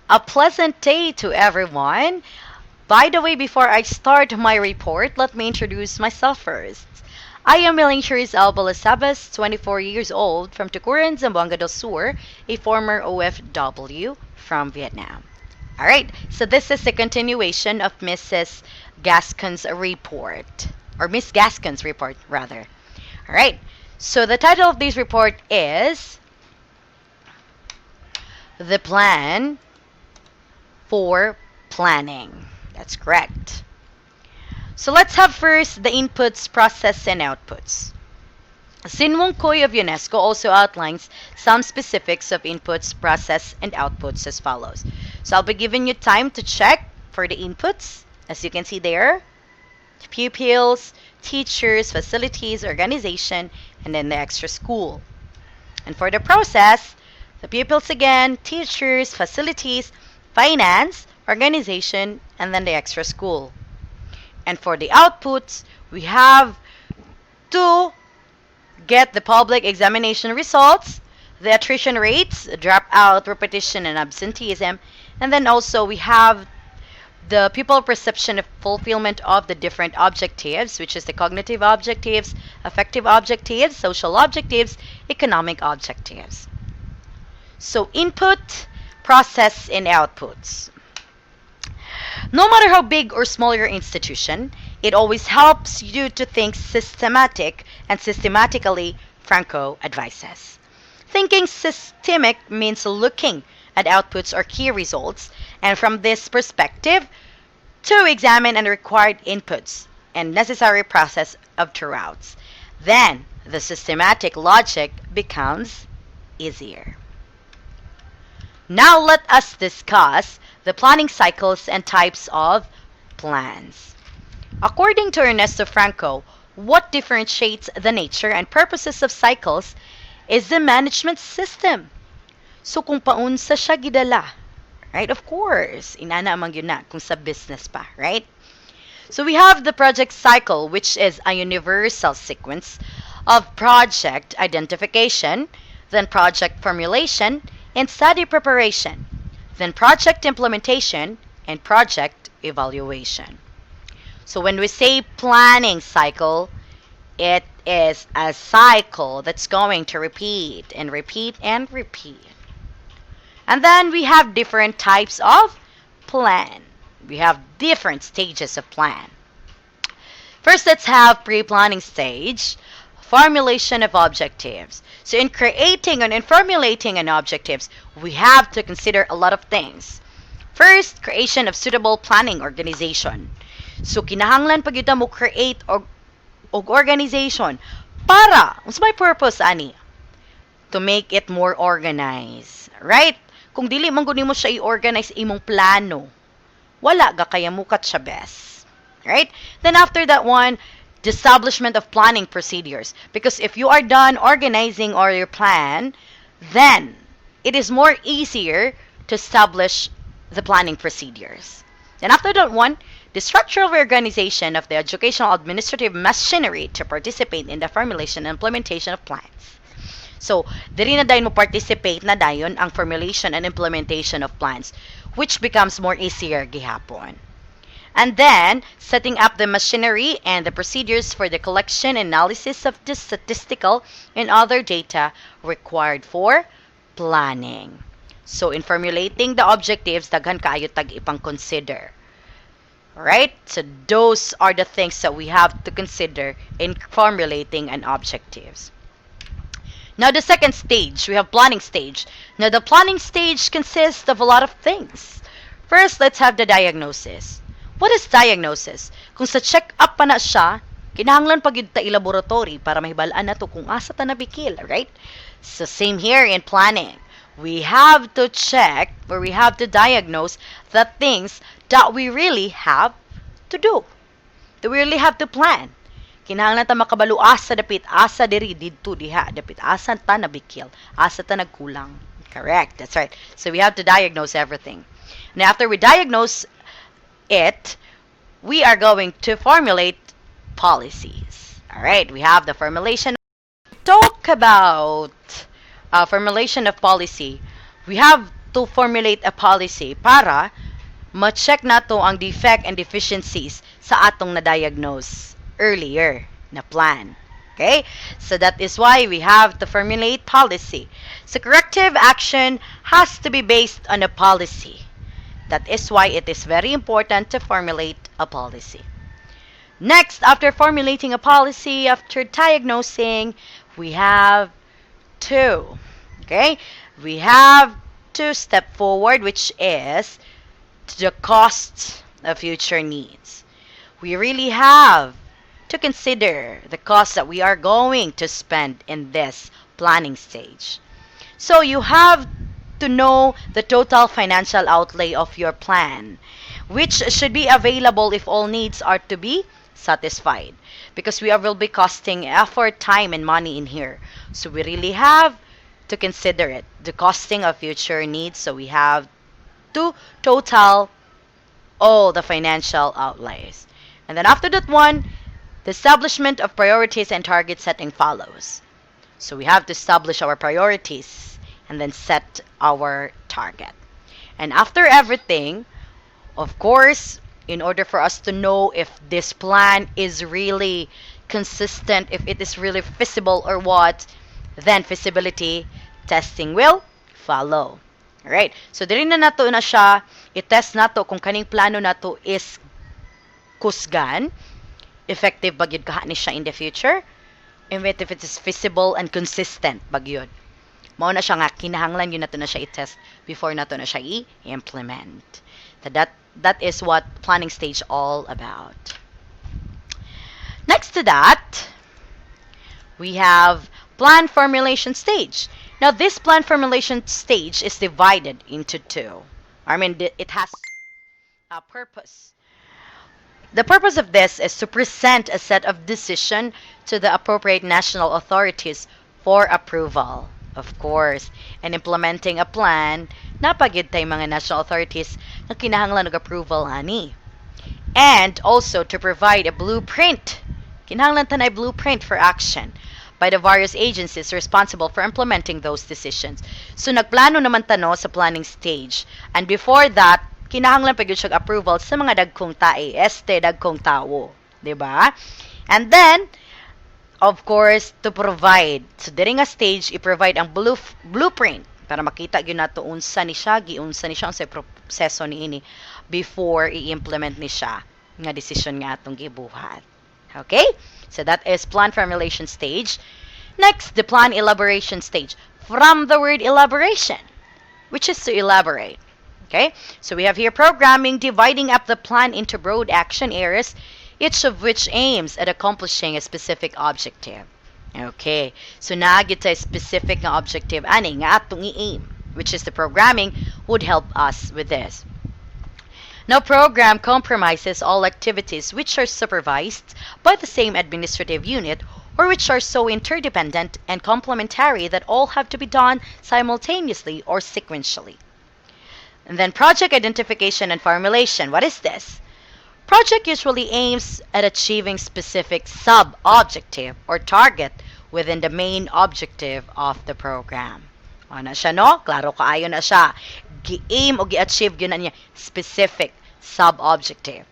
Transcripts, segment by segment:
A pleasant day to everyone. By the way, before I start my report, let me introduce myself first. I am Ellaine Charisse Balasabas, 24 years old, from Tucuran, Zamboanga del Sur, a former OFW from Vietnam. Alright, so this is the continuation of Mrs. Gascon's report, or Miss Gascon's report, rather. Alright, so the title of this report is The Plan for Planning. That's correct. So let's have first the inputs, process, and outputs. Sinwong Koy of UNESCO also outlines some specifics of inputs, process, and outputs as follows. So I'll be giving you time to check for the inputs. As you can see there, pupils, teachers, facilities, organization, and then the extra school. And for the process, the pupils again, teachers, facilities, finance, organization, and then the extra school. And for the outputs, we have to get the public examination results, the attrition rates, dropout, repetition, and absenteeism, and then also we have the pupil perception of fulfillment of the different objectives, which is the cognitive objectives, affective objectives, social objectives, economic objectives. So input, process, and outputs. No matter how big or small your institution, it always helps you to think systematic and systematically, Franco advises. Thinking systemic means looking at outputs or key results, and from this perspective, to examine and required inputs and necessary process of throughout. Then, the systematic logic becomes easier. Now let us discuss the planning cycles and types of plans. According to Ernesto Franco, what differentiates the nature and purposes of cycles is the management system. So kung paunsa siya gidala, right? Of course, inana amang yun na kung sa business pa, right? So we have the project cycle, which is a universal sequence of project identification, then project formulation, and study preparation, then project implementation, and project evaluation. So when we say planning cycle, it is a cycle that's going to repeat and repeat and repeat. And then we have different types of plan. We have different stages of plan. First, let's have pre-planning stage, formulation of objectives. So in creating and in formulating an objectives, we have to consider a lot of things. First, creation of suitable planning organization. So kinahanglan pag mo create og organization para unsa may purpose ani? To make it more organized, right? Kung dili man gud nimo siya i-organize imong plano, wala ga kaya mukat siya best. Right? Then after that one, the establishment of planning procedures. Because if you are done organizing or your plan, then it is more easier to establish the planning procedures. Then after that one, the structural reorganization of the educational administrative machinery to participate in the formulation and implementation of plans. So, diri na dayon mo participate na dayon ang formulation and implementation of plans, which becomes more easier gihapon. And then, setting up the machinery and the procedures for the collection and analysis of the statistical and other data required for planning. So, in formulating the objectives, daghan kaayo tag ipang consider. Right? So, those are the things that we have to consider in formulating an objectives. Now, the second stage, we have planning stage. Now, the planning stage consists of a lot of things. First, let's have the diagnosis. What is diagnosis? Kung sa check-up pa na siya, kinahanglan pag yun ta i-laboratory para mahibalaan na to kung asa ta nabikil, right? So, same here in planning. We have to check, or we have to diagnose the things that we really have to do. That we really have to plan. Kinahanglan ta makabalo asa dapit, asa diri, didto, diha, dapit, asa ta nabikil, asa ta nagkulang. Correct, that's right. So, we have to diagnose everything. And after we diagnose it, we are going to formulate policies. All right, we have the formulation. Talk about formulation of policy. We have to formulate a policy para ma-check nato ang defect and deficiencies sa atong na-diagnose earlier na plan. Okay? So that is why we have to formulate policy. So corrective action has to be based on a policy. That is why it is very important to formulate a policy. Next, after formulating a policy, after diagnosing, we have to, okay? We have to step forward, which is the cost of future needs. We really have to consider the cost that we are going to spend in this planning stage. So you have to know the total financial outlay of your plan, which should be available if all needs are to be satisfied. Because we will be costing effort, time, and money in here. So we really have to consider it, the costing of future needs. So we have to total all the financial outlays. And then after that one, the establishment of priorities and target setting follows. So we have to establish our priorities and then set our target. And after everything, of course, in order for us to know if this plan is really consistent, if it is really feasible or what, then feasibility testing will follow. Alright, so diri na nato na siya, i-test nato kung kaning plano nato is kusgan, effective ba gyud kaha ni siya in the future, and if it is feasible and consistent ba gyud. Mao na siya nga kinahanglan yun nato na siya i-test before nato na siya i-implement. That is what planning stage all about. Next to that, we have plan formulation stage. Now, this plan formulation stage is divided into two. I mean, it has a purpose. The purpose of this is to present a set of decision to the appropriate national authorities for approval, of course. And implementing a plan, napagid tay mga national authorities na kinahanglan og approval ani. And also to provide a blueprint. Kinahanglan tanay blueprint for action by the various agencies responsible for implementing those decisions. So nagplano naman tano sa planning stage. And before that, kinahanglan pa gyud siya approval sa mga dagkong tae, dagkong tawo, di ba? And then of course, to provide. So diri nga stage i-provide ang blueprint para makita gyud nato unsa ni siya, giunsa ni siya ang proseso niini before i-implement ni siya nga decision nga atong gibuhat. Okay? So that is plan formulation stage. Next, the plan elaboration stage. From the word elaboration, which is to elaborate. Okay? So we have here programming, dividing up the plan into broad action areas, each of which aims at accomplishing a specific objective. Okay. So naagit sa specific nga objective ani nga atong i-aim, which is the programming would help us with this. Now, program compromises all activities which are supervised by the same administrative unit or which are so interdependent and complementary that all have to be done simultaneously or sequentially. And then project identification and formulation. What is this? Project usually aims at achieving specific sub-objective or target within the main objective of the program. O na siya, no? Klaro kaayo na siya. Gi-aim o gi-achieve yun na niya specific sub-objective.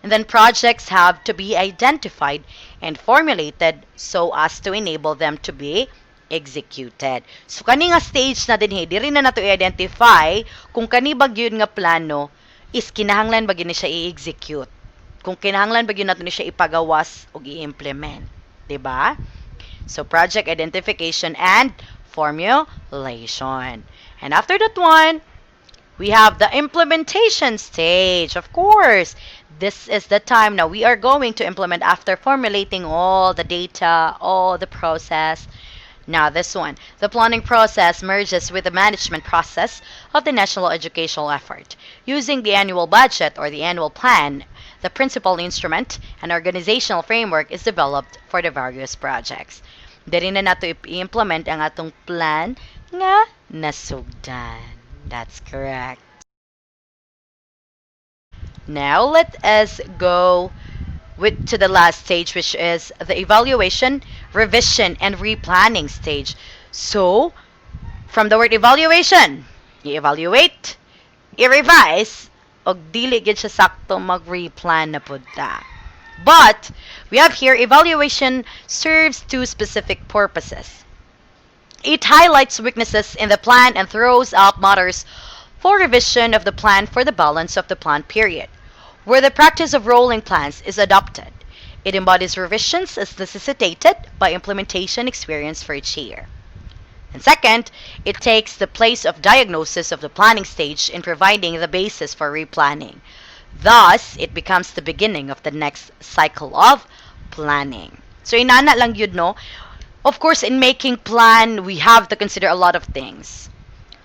And then projects have to be identified and formulated so as to enable them to be executed. So kani nga stage na dinhi, diri na nato i-identify kung kani ba gyud nga plano is kinahanglan ba gyud ni siya i-execute. Kung kinahanglan ba gyud nato ni siya ipagawas o i-implement, di ba? So project identification and formulation. And after that one, we have the implementation stage. Of course, this is the time now we are going to implement after formulating all the data, all the process. Now this one, the planning process merges with the management process of the national educational effort. Using the annual budget or the annual plan, the principal instrument and organizational framework is developed for the various projects. Diri na nato i-implement ang atong plan nga nasugdan. That's correct. Now let us go to the last stage, which is the evaluation, revision, and replanning stage. So, from the word evaluation, i-evaluate, i-revise, og dili gid siya sakto mag-replan na pud ta. But we have here evaluation serves two specific purposes. It highlights weaknesses in the plan and throws up matters for revision of the plan for the balance of the plan period, where the practice of rolling plans is adopted. It embodies revisions as necessitated by implementation experience for each year. And second, it takes the place of diagnosis of the planning stage in providing the basis for replanning. Thus, it becomes the beginning of the next cycle of planning. So, inana lang yun, no? Of course, in making plan, we have to consider a lot of things.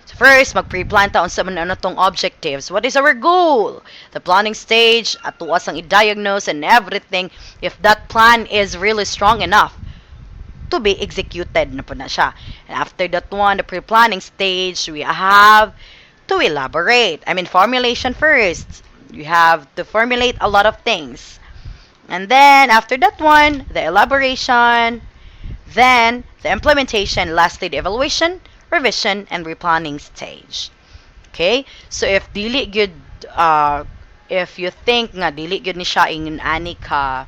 So first, mag-pre-plan ta unsa man ano tong objectives. What is our goal? The planning stage, atuas ang i-diagnose and everything. If that plan is really strong enough to be executed na po na siya. And after that one, the pre-planning stage, we have to elaborate. Formulation first. You have to formulate a lot of things. And then, after that one, the elaboration, then the implementation, lastly the evaluation, revision, and replanning stage. Okay? So, if dili good, if you think nga dili good ni siya ingin ani ka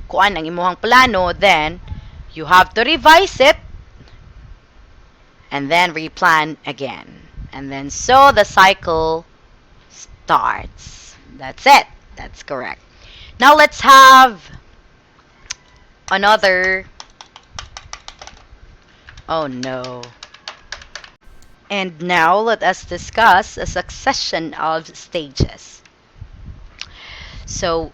kuan ang imuhang plano, then you have to revise it and then replan again. And then so the cycle starts. That's it. That's correct. Now let's have another. Oh no. And now let us discuss a succession of stages. So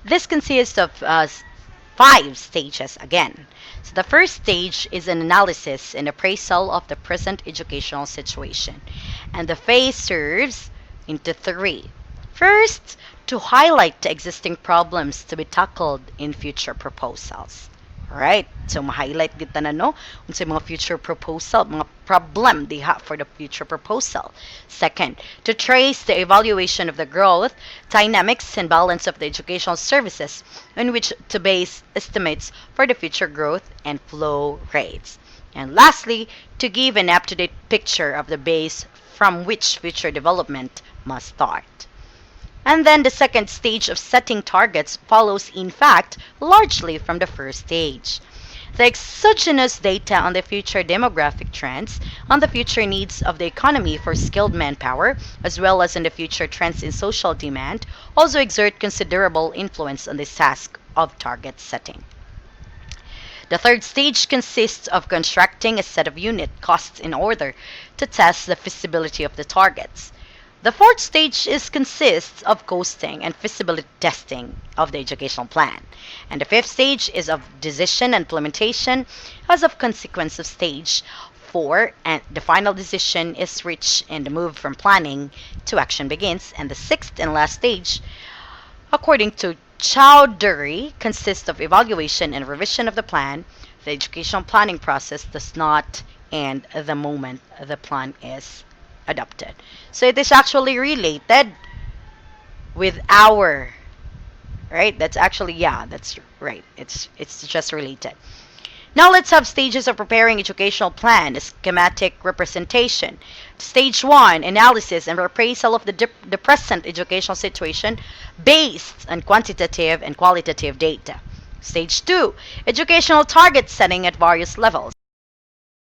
this consists of 5 stages again. So the first stage is an analysis and appraisal of the present educational situation. And the phase serves into 3. First, to highlight the existing problems to be tackled in future proposals. Alright, so ma-highlight kita na no unsay mga future proposal, mga problem diha for the future proposal. Second, to trace the evaluation of the growth, dynamics, and balance of the educational services in which to base estimates for the future growth and flow rates. And lastly, to give an up-to-date picture of the base from which future development must start. And then the second stage of setting targets follows, in fact, largely from the first stage. The exogenous data on the future demographic trends, on the future needs of the economy for skilled manpower, as well as on the future trends in social demand, also exert considerable influence on this task of target setting. The third stage consists of constructing a set of unit costs in order to test the feasibility of the targets. The fourth stage consists of costing and feasibility testing of the educational plan. And the fifth stage is of decision and implementation as of consequence of stage 4, and the final decision is reached and the move from planning to action begins. And the sixth and last stage, according to Chowdhury, consists of evaluation and revision of the plan. The educational planning process does not end the moment the plan is adopted. So it is actually related with our, right? That's actually, yeah, that's right. It's just related. Now let's have stages of preparing educational plan, a schematic representation. Stage 1, analysis and appraisal of the present educational situation based on quantitative and qualitative data. Stage 2, educational target setting at various levels.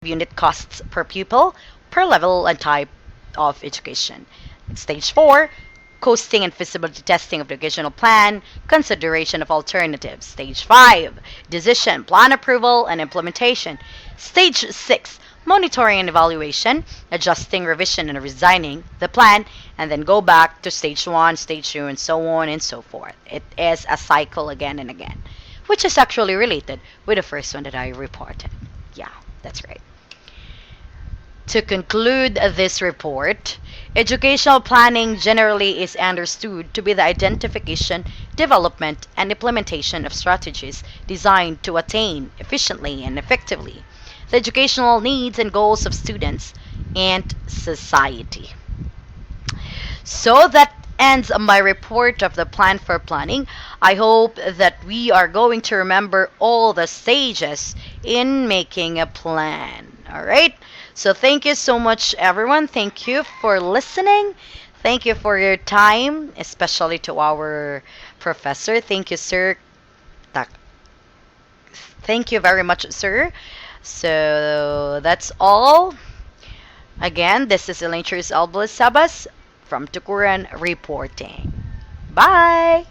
Unit costs per pupil, per level and type of education. Stage 4, costing and feasibility testing of the educational plan, consideration of alternatives. Stage 5, decision, plan approval, and implementation. Stage 6, monitoring and evaluation, adjusting, revision, and resigning the plan, and then go back to stage 1, stage 2, and so on and so forth. It is a cycle again and again, which is actually related with the first one that I reported. Yeah, that's right. To conclude this report, educational planning generally is understood to be the identification, development, and implementation of strategies designed to attain efficiently and effectively the educational needs and goals of students and society. So that ends my report of the plan for planning. I hope that we are going to remember all the stages in making a plan. All right? So thank you so much, everyone. Thank you for listening. Thank you for your time, especially to our professor. Thank you, sir. Tak- Thank you very much, sir. So that's all. Again, this is Ellaine Charisse Balasabas from Tukuran reporting. Bye!